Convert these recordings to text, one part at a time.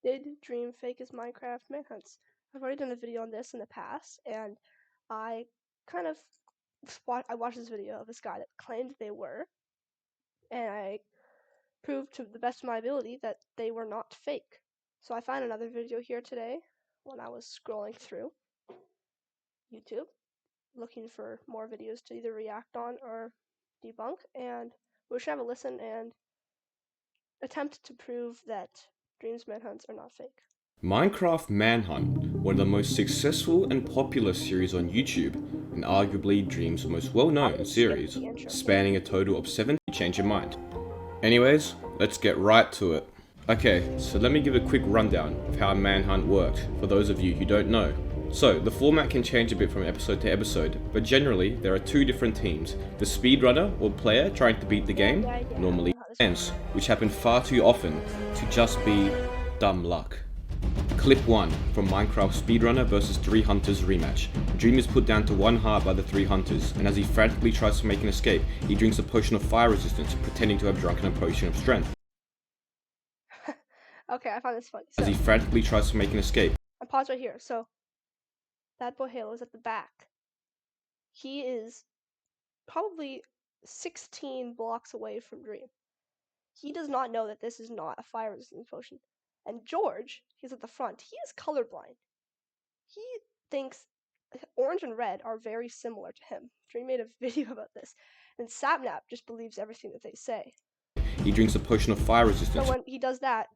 Did Dream fake his Minecraft manhunts? I've already done a video on this in the past, and I kind of watched this video of this guy that claimed they were, and I proved to the best of my ability that they were not fake. So I found another video here today when I was scrolling through YouTube, looking for more videos to either react on or debunk, and we should have a listen and attempt to prove that Dream's manhunts are not fake. Minecraft Manhunt, one of the most successful and popular series on YouTube, and arguably Dream's most well-known series, spanning a total of 7 change your mind. Anyways, let's get right to it. Okay, so let me give a quick rundown of how a manhunt worked for those of you who don't know. So, the format can change a bit from episode to episode, but generally there are two different teams. The speedrunner or player trying to beat the game, normally fans, which happen far too often to just be dumb luck. Clip 1 from Minecraft Speedrunner vs 3 Hunters rematch. Dream is put down to 1 heart by the 3 Hunters, and as he frantically tries to make an escape, he drinks a potion of fire resistance, pretending to have drunken a potion of strength. Okay, I found this funny. As he frantically tries to make an escape. I pause right here. So, that boy Halo is at the back. He is probably 16 blocks away from Dream. He does not know that this is not a fire resistance potion. And George, he's at the front. He is colorblind. He thinks orange and red are very similar to him. Dream made a video about this. And Sapnap just believes everything that they say. He drinks a potion of fire resistance. So when he does that,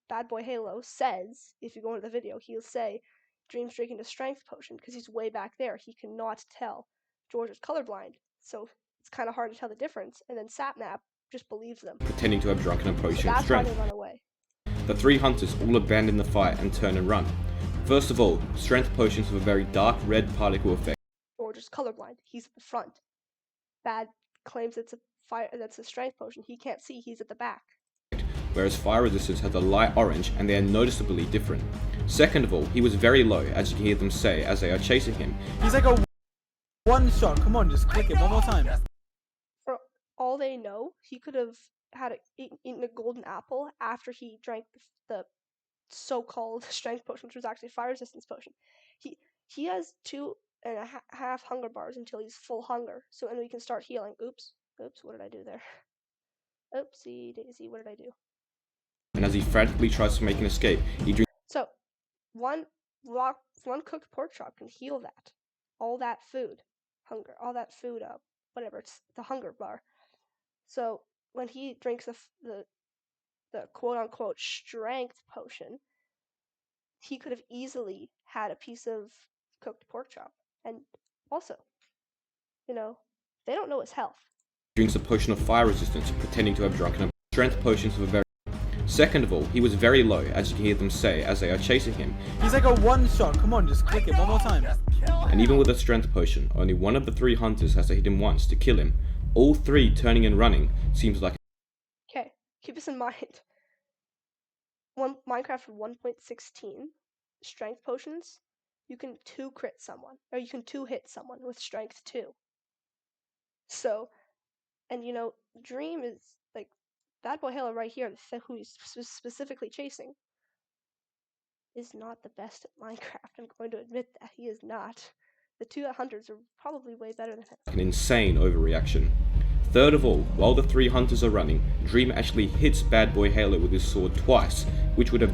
Bad Boy Halo says, if you go into the video, he'll say, Dream's drinking a strength potion because he's way back there. He cannot tell. George is colorblind, so it's kind of hard to tell the difference. And then Sapnap just believes them, pretending to have drunken a potion of strength. That's how they run away. The 3 Hunters all abandon the fight and turn and run. First of all, strength potions have a very dark red particle effect. George is colorblind. He's at the front. Bad claims that's a strength potion. He can't see. He's at the back. Whereas fire resistance has a light orange and they are noticeably different. Second of all, he was very low, as you can hear them say as they are chasing him. He's like a one shot. Come on, just click it one more time. For all they know, he could have had eaten a golden apple after he drank the so-called strength potion, which was actually a fire resistance potion. He has 2.5 hunger bars until he's full hunger, so and we can start healing. Oops, what did I do there? Oopsie daisy, what did I do? And as he frantically tries to make an escape, he drinks. So, one cooked pork chop can heal that. All that food, whatever, it's the hunger bar. So, when he drinks the quote-unquote strength potion, he could have easily had a piece of cooked pork chop. And also, they don't know his health. Drinks a potion of fire resistance, pretending to have drunken a strength potions of a very. Second of all, he was very low, as you can hear them say as they are chasing him. He's like a one shot. Come on, just click it one more time. And even with a strength potion, only one of the 3 Hunters has to hit him once to kill him. All 3 turning and running seems like. Okay, keep this in mind. Minecraft 1.16 strength potions, you can 2-crit someone, or you can 2-hit someone with strength 2. So, and Dream is like Bad Boy Halo right here, who he's specifically chasing, is not the best at Minecraft. I'm going to admit that he is not. The 2 Hunters are probably way better than him. An insane overreaction. Third of all, while the 3 Hunters are running, Dream actually hits Bad Boy Halo with his sword twice, which would have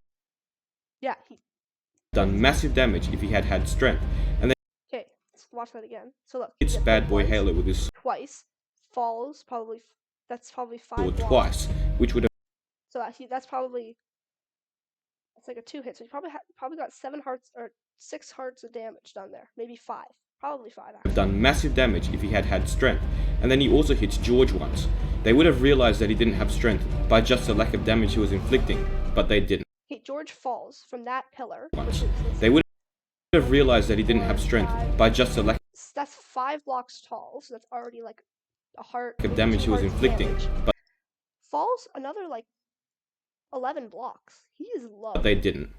done massive damage if he had had strength. And then okay, let's watch that again. So look, hits Bad Boy Halo with his twice, falls that's probably 5 sword blocks. Twice, which would have. So it's like a 2 hit. So he probably got 7 hearts or 6 hearts of damage done there, maybe 5. Probably 5 actually. Done massive damage if he had had strength. And then he also hits George once. They would have realized that he didn't have strength by just the lack of damage he was inflicting, but they didn't. Okay, George falls from that pillar. Once. They would have realized that he didn't have strength by just the lack. That's 5 blocks tall, so that's already like a heart of damage he was inflicting. But falls another like 11 blocks. He is low. But they didn't.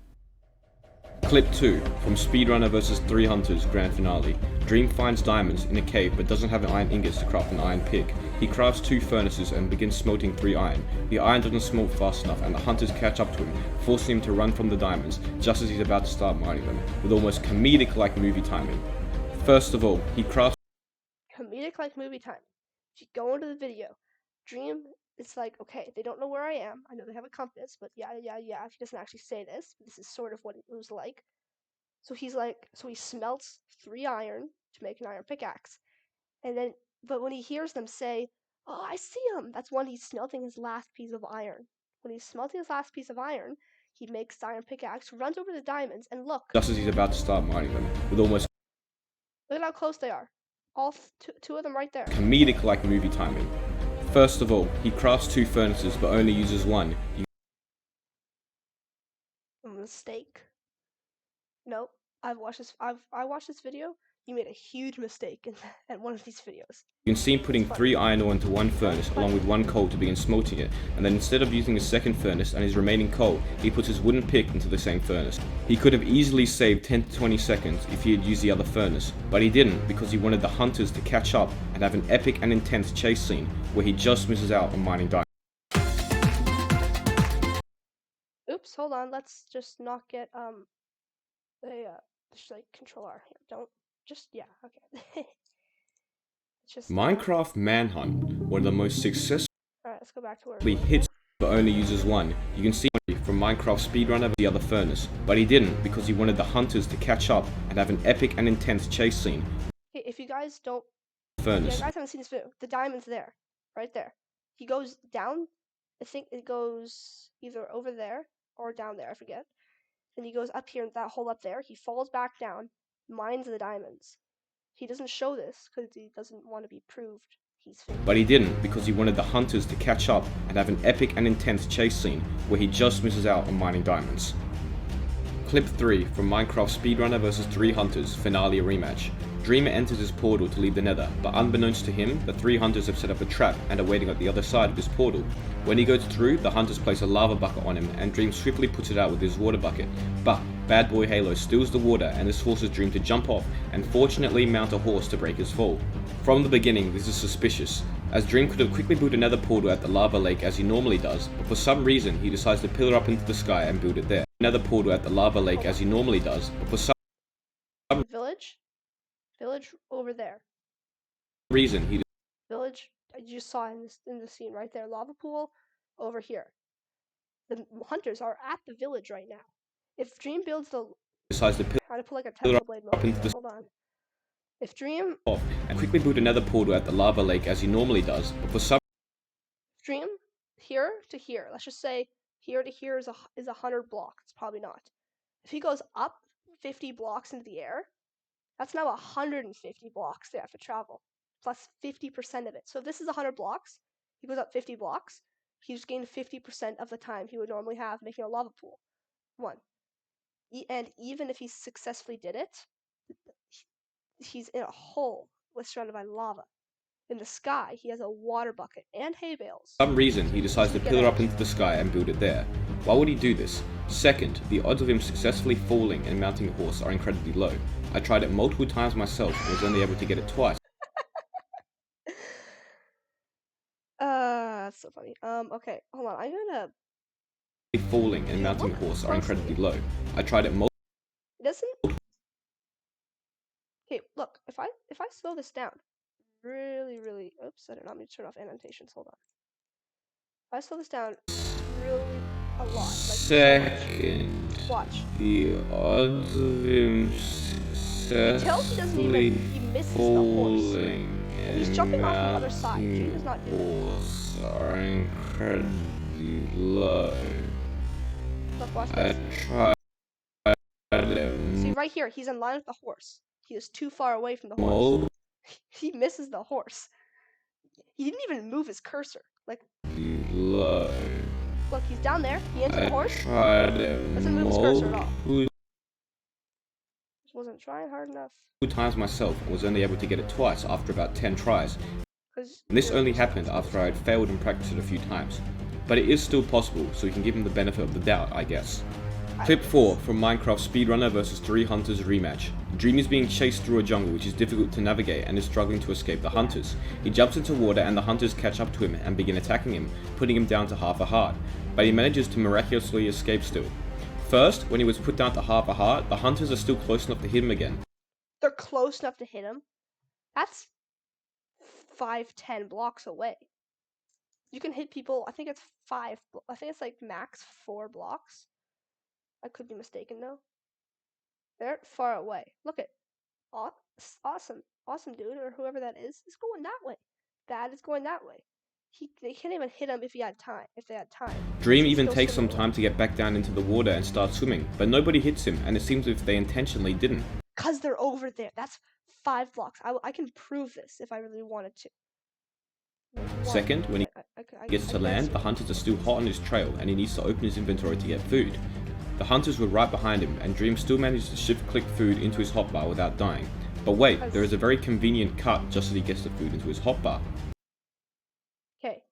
Clip 2 from Speedrunner vs 3 Hunters Grand Finale. Dream finds diamonds in a cave but doesn't have iron ingots to craft an iron pick. He crafts 2 furnaces and begins smelting 3 iron. The iron doesn't smelt fast enough and the hunters catch up to him, forcing him to run from the diamonds just as he's about to start mining them, with almost comedic-like movie timing. First of all, he crafts comedic-like movie timing. If you go into the video, Dream is like, okay, they don't know where I am. I know they have a compass, but yeah. He doesn't actually say this, but this is sort of what it was like. So he's like, so he smelts 3 iron to make an iron pickaxe. And then, but when he hears them say, oh, I see him, that's when he's smelting his last piece of iron. When he's smelting his last piece of iron, he makes the iron pickaxe, runs over the diamonds, and look. Just as he's about to start mining them, with almost look at how close they are. All two of them right there. Comedic-like movie timing. First of all, he crafts 2 furnaces but only uses 1. A mistake. Nope. I watched this video. You made a huge mistake in one of these videos. You can see him putting 3 iron ore into 1 furnace along with 1 coal to begin smelting it, and then instead of using his second furnace and his remaining coal, he puts his wooden pick into the same furnace. He could have easily saved 10 to 20 seconds if he had used the other furnace, but he didn't because he wanted the hunters to catch up and have an epic and intense chase scene where he just misses out on mining diamonds. Oops, hold on, let's just not get just like control R here. Don't just yeah, okay. Just Minecraft Manhunt, one of the most successful Alright, let's go back to where hits but only uses 1. You can see from Minecraft Speedrunner the other furnace, but he didn't because he wanted the hunters to catch up and have an epic and intense chase scene. Hey, if you guys don't Furnace. you guys haven't seen this video, the diamond's there. Right there. He goes down, I think it goes either over there or down there, I forget. Then he goes up here in that hole up there, he falls back down, mines the diamonds. He doesn't show this because he doesn't want to be proved he's fake. But he didn't because he wanted the hunters to catch up and have an epic and intense chase scene where he just misses out on mining diamonds. Clip 3 from Minecraft Speedrunner vs 3 Hunters Finale Rematch. Dreamer enters his portal to leave the nether, but unbeknownst to him, the 3 hunters have set up a trap and are waiting at the other side of his portal. When he goes through, the hunters place a lava bucket on him and Dream swiftly puts it out with his water bucket. But Bad Boy Halo steals the water and this forces Dream to jump off and fortunately mount a horse to break his fall. From the beginning, this is suspicious, as Dream could have quickly built another portal at the lava lake as he normally does, but for some reason he decides to pillar up into the sky and build it there. Another portal at the lava lake as he normally does, but for some Village over there. reason he Village, you just saw in the scene right there. Lava pool over here. The hunters are at the village right now. If Dream builds the decides to try to put like a Tesla blade up into the hold on. If Dream off and quickly build another portal at the lava lake as he normally does, but for some Dream here to here, let's just say here to here is 100 blocks. It's probably not. If he goes up 50 blocks into the air, that's now 150 blocks they have to travel, plus 50% of it. So if this is 100 blocks, he goes up 50 blocks, he's gained 50% of the time he would normally have making a lava pool. 1. And even if he successfully did it, he's in a hole surrounded by lava. In the sky, he has a water bucket and hay bales. For some reason, he decides to pillar up into the sky and build it there. Why would he do this? Second, the odds of him successfully falling and mounting a horse are incredibly low. I tried it multiple times myself and was only able to get it twice. That's so funny. Okay, hold on. I'm gonna. Falling and mounting a horse are incredibly low. I tried it multiple. It doesn't. Okay, look. If I slow this down, really. Oops, I don't know. I'm gonna turn off annotations. Hold on. If I slow this down, really a lot. Like Second, so watch. the odds of him successfully He misses the horse. falling He's jumping off the other side. Dream does not do horse are incredibly low. Look, watch I this. tried it See right here, he's in line with the horse. He is too far away from the horse. He misses the horse. He didn't even move his cursor. Like, low. look, he's down there. He entered the horse. Doesn't move his cursor at all. Just wasn't trying hard enough. 2 times myself and was only able to get it twice after about 10 tries. And this only happened after I had failed and practiced it a few times. But it is still possible, so we can give him the benefit of the doubt, I guess. Clip 4 from Minecraft Speedrunner vs 3 Hunters rematch. Dream is being chased through a jungle which is difficult to navigate and is struggling to escape the hunters. He jumps into water and the hunters catch up to him and begin attacking him, putting him down to half a heart, but he manages to miraculously escape still. First, when he was put down to half a heart, the hunters are still close enough to hit him again. They're close enough to hit him? That's 5-10 blocks away. You can hit people, I think it's I think it's like max 4 blocks. I could be mistaken though. They're far away. Look at, awesome dude, or whoever that is going that way. That is going that way. They can't even hit him if they had time. Dream even takes some time to get back down into the water and start swimming, but nobody hits him, and it seems as if they intentionally didn't. Cause they're over there. That's 5 blocks. I can prove this if I really wanted to. Second, when he gets to land, the hunters are still hot on his trail and he needs to open his inventory to get food. The hunters were right behind him and Dream still managed to shift-click food into his hotbar without dying. But wait, there is a very convenient cut just as he gets the food into his hotbar. Okay.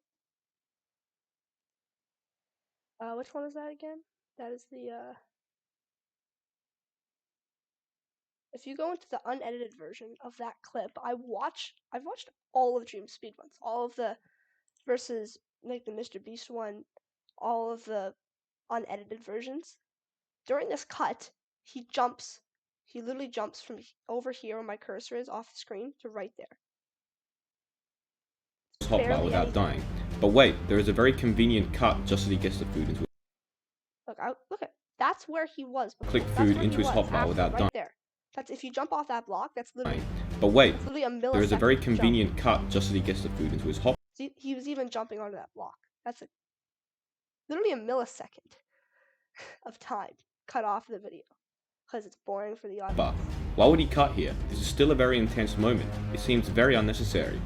Which one is that again? That is the, if you go into the unedited version of that clip, I've watched all of Dream's speedruns, all of the versus like the Mr. Beast one, all of the unedited versions. During this cut, he literally jumps from over here where my cursor is off the screen to right there. Hotbar without dying. But wait, there is a very convenient cut just as he gets the food into. Look at that's where he was. Click food into his hotbar without dying. Right there. That's if you jump off that block. That's literally. But wait, literally a millisecond there is a very convenient cut just as he gets the food into his hotbar. See, he was even jumping onto that block. That's literally a millisecond of time cut off the video because it's boring for the audience. But why would he cut here? This is still a very intense moment. It seems very unnecessary.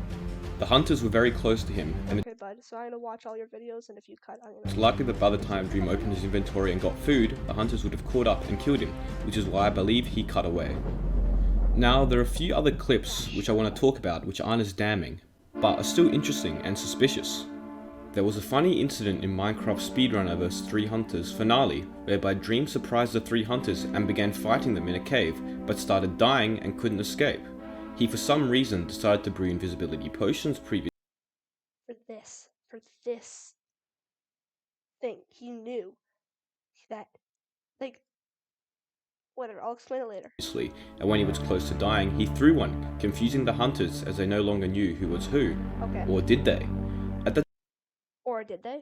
The hunters were very close to him, and okay, bud. So I'm gonna watch all your videos, and if you cut, I'm gonna. It's likely that by the time Dream opened his inventory and got food, the hunters would have caught up and killed him, which is why I believe he cut away. Now, there are a few other clips which I want to talk about which aren't as damning, but are still interesting and suspicious. There was a funny incident in Minecraft Speedrunner vs 3 Hunters finale, whereby Dream surprised the 3 hunters and began fighting them in a cave, but started dying and couldn't escape. He for some reason decided to brew invisibility potions previously. For this thing, he knew that, like, whatever, I'll explain it later. And when he was close to dying, he threw one, confusing the hunters as they no longer knew who was who. Okay. Or did they? Or did they?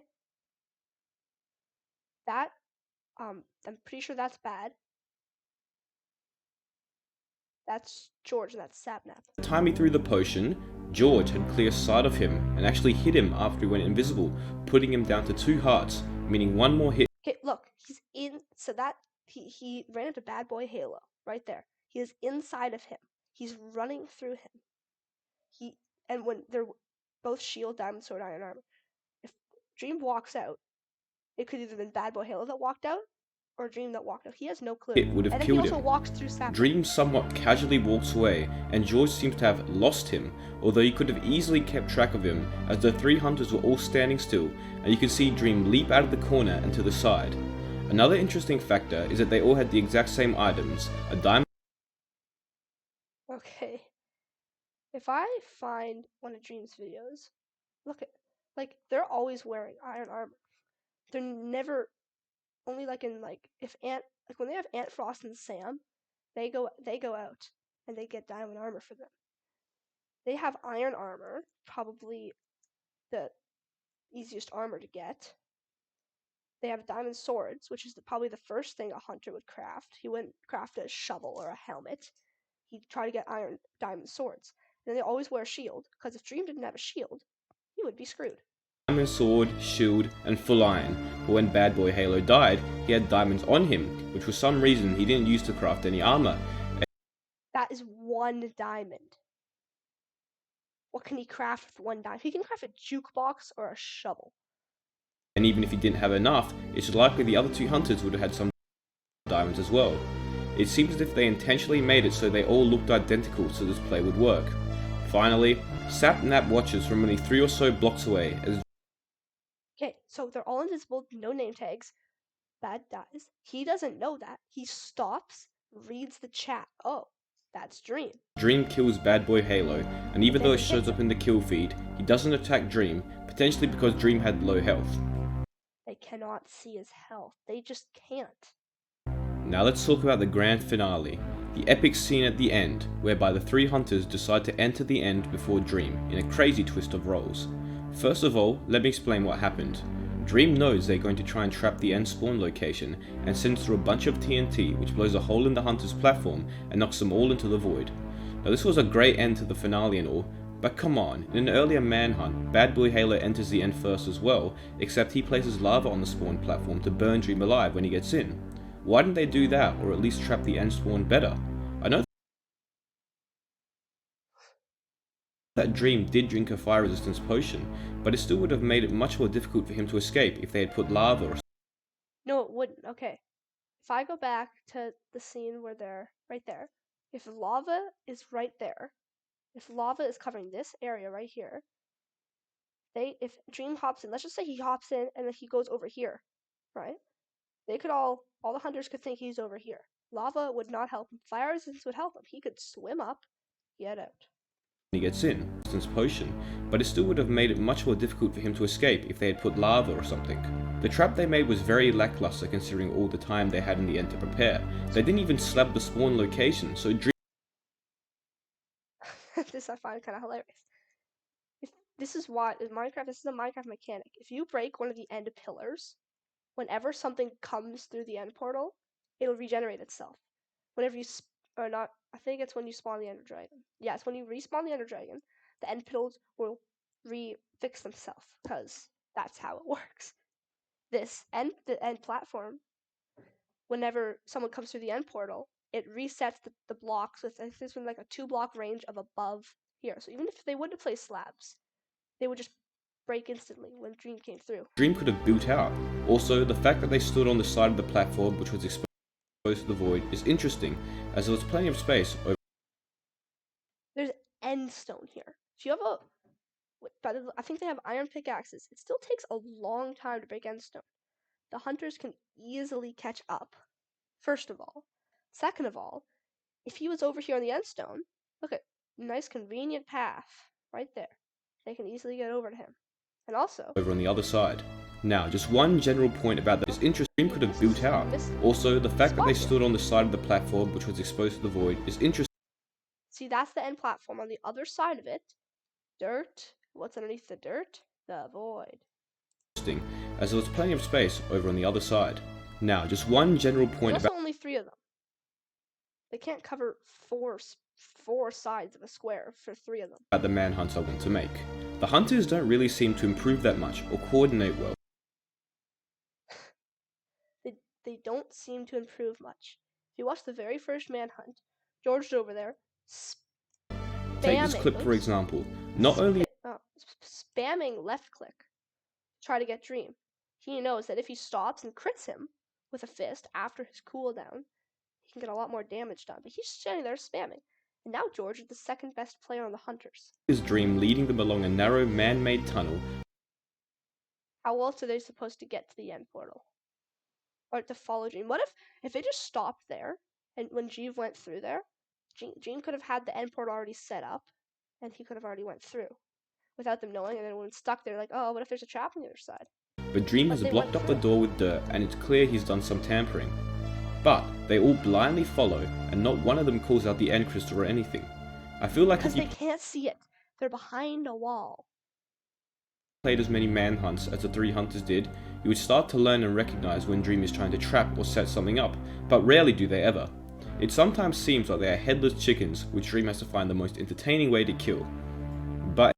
That, I'm pretty sure that's bad. That's George and that's Sapnap. At the time he threw the potion, George had clear sight of him and actually hit him after he went invisible, putting him down to 2 hearts, meaning one more hit. Okay, look, he's in, so that, he ran into Bad Boy Halo, right there. He is inside of him. He's running through him. And when they're both shield, diamond sword, iron armor, if Dream walks out, it could either have been Bad Boy Halo that walked out, or Dream that walked out. He has no clue. It would have and then killed he also him. walks through Sapnap. Dream somewhat casually walks away, and George seems to have lost him, although he could have easily kept track of him, as the 3 hunters were all standing still, and you can see Dream leap out of the corner and to the side. Another interesting factor is that they all had the exact same items, a diamond. Okay. If I find one of Dream's videos, look at, like, they're always wearing iron armor. They're never, only like in, like, when they have Ant, Frost, and Sam, they go out and they get diamond armor for them. They have iron armor, probably the easiest armor to get. They have diamond swords, which is probably the first thing a hunter would craft. He wouldn't craft a shovel or a helmet. He'd try to get diamond swords. And they always wear a shield, because if Dream didn't have a shield, he would be screwed. Diamond sword, shield, and full iron, but when Bad Boy Halo died, he had diamonds on him, which for some reason he didn't use to craft any armor. That is 1 diamond. What can he craft with 1 diamond? He can craft a jukebox or a shovel. And even if he didn't have enough, it's likely the other 2 hunters would have had some diamonds as well. It seems as if they intentionally made it so they all looked identical so this play would work. Finally, Sapnap watches from only 3 or so blocks away as. Okay, so they're all invisible, no name tags. Bad dies. He doesn't know that. He stops, reads the chat. Oh, that's Dream. Dream kills Bad Boy Halo, and even But though then it he shows hits up him. in the kill feed, he doesn't attack Dream, potentially because Dream had low health. They cannot see his health. They just can't. Now let's talk about the grand finale, the epic scene at the end, whereby the three hunters decide to enter the end before Dream in a crazy twist of roles. First of all, let me explain what happened. Dream knows they're going to try and trap the end spawn location and sends through a bunch of TNT which blows a hole in the hunter's platform and knocks them all into the void. Now this was a great end to the finale and all, but come on, in an earlier Manhunt, Bad Boy Halo enters the end first as well, except he places lava on the spawn platform to burn Dream alive when he gets in. Why didn't they do that, or at least trap the end spawn better? I know that Dream did drink a fire resistance potion, but it still would have made it much more difficult for him to escape if they had put lava or No, it wouldn't. Okay. If I go back to the scene where they're right there, if lava is right there, if lava is covering this area right here, if Dream hops in, let's just say he hops in and then he goes over here, right? They could all the hunters could think he's over here. Lava would not help him. Fire resistance would help him. He could swim up, get out. when he gets in, resistance potion, but it still would have made it much more difficult for him to escape if they had put lava or something. The trap they made was very lackluster considering all the time they had in the end to prepare. They didn't even slap the spawn location, so Dream This I find kind of hilarious. This is a Minecraft mechanic. If you break one of the end pillars, whenever something comes through the end portal, it'll regenerate itself. Whenever you or not, I think it's when you spawn the Ender Dragon. Yeah, it's when you respawn the Ender Dragon, the end pillars will fix themselves because that's how it works. The end platform, whenever someone comes through the end portal, it resets the blocks with, I think this one like a 2-block range of above here. So even if they wouldn't have placed slabs, they would just break instantly when Dream came through. Dream could have built out. Also, the fact that they stood on the side of the platform which was exposed to the void is interesting, as there was plenty of space over. There's end stone here. If you have I think they have iron pickaxes. It still takes a long time to break end stone. The hunters can easily catch up, first of all. Second of all, if he was over here on the end stone, look at nice convenient path right there. They can easily get over to him. And also, over on the other side. Now, just one general point about that is interesting. Dream could have built out. Also, the fact that they stood on the side of the platform which was exposed to the void is interesting. See, that's the end platform. On the other side of it, dirt. What's underneath the dirt? The void. As there was plenty of space over on the other side. Now, just one general point There's about also only 3 of them. They can't cover four sides of a square for 3 of them. the manhunts I want to make. The hunters don't really seem to improve that much or coordinate well. They don't seem to improve much. If you watch the very first manhunt, George is over there Take this clip for example. Not only spamming left click to try to get Dream. He knows that if he stops and crits him with a fist after his cooldown, he can get a lot more damage done. But he's standing there spamming. And now George is the second best player on the hunters. His Dream leading them along a narrow man-made tunnel. How else are they supposed to get to the end portal? Or to follow Dream? What if they just stopped there and when Jeeve went through there, Dream could have had the end portal already set up and he could have already went through without them knowing, and then when stuck there, like, oh, what if there's a trap on the other side? But Dream has blocked up the door with dirt and it's clear he's done some tampering. But they all blindly follow and not one of them calls out the end crystal or anything. I feel like because they can't see it. They're behind a wall. Played as many manhunts as the 3 hunters did, you would start to learn and recognize when Dream is trying to trap or set something up, but rarely do they ever. It sometimes seems like they are headless chickens which Dream has to find the most entertaining way to kill. But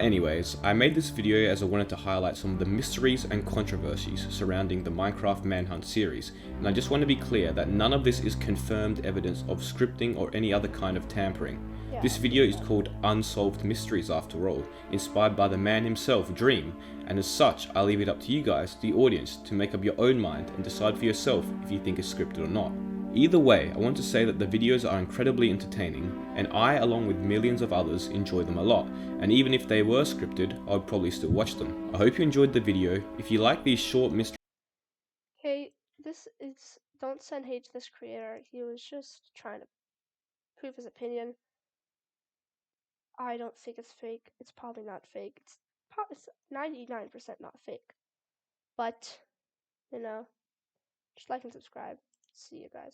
anyways, I made this video as I wanted to highlight some of the mysteries and controversies surrounding the Minecraft Manhunt series, and I just want to be clear that none of this is confirmed evidence of scripting or any other kind of tampering. This video is called Unsolved Mysteries after all, inspired by the man himself, Dream, and as such, I'll leave it up to you guys, the audience, to make up your own mind and decide for yourself if you think it's scripted or not. Either way, I want to say that the videos are incredibly entertaining, and I, along with millions of others, enjoy them a lot, and even if they were scripted, I would probably still watch them. I hope you enjoyed the video. If you like these short mystery... Hey, don't send hate to this creator. He was just trying to prove his opinion. I don't think it's fake. It's probably not fake. It's 99% not fake. But, just like and subscribe. See you guys.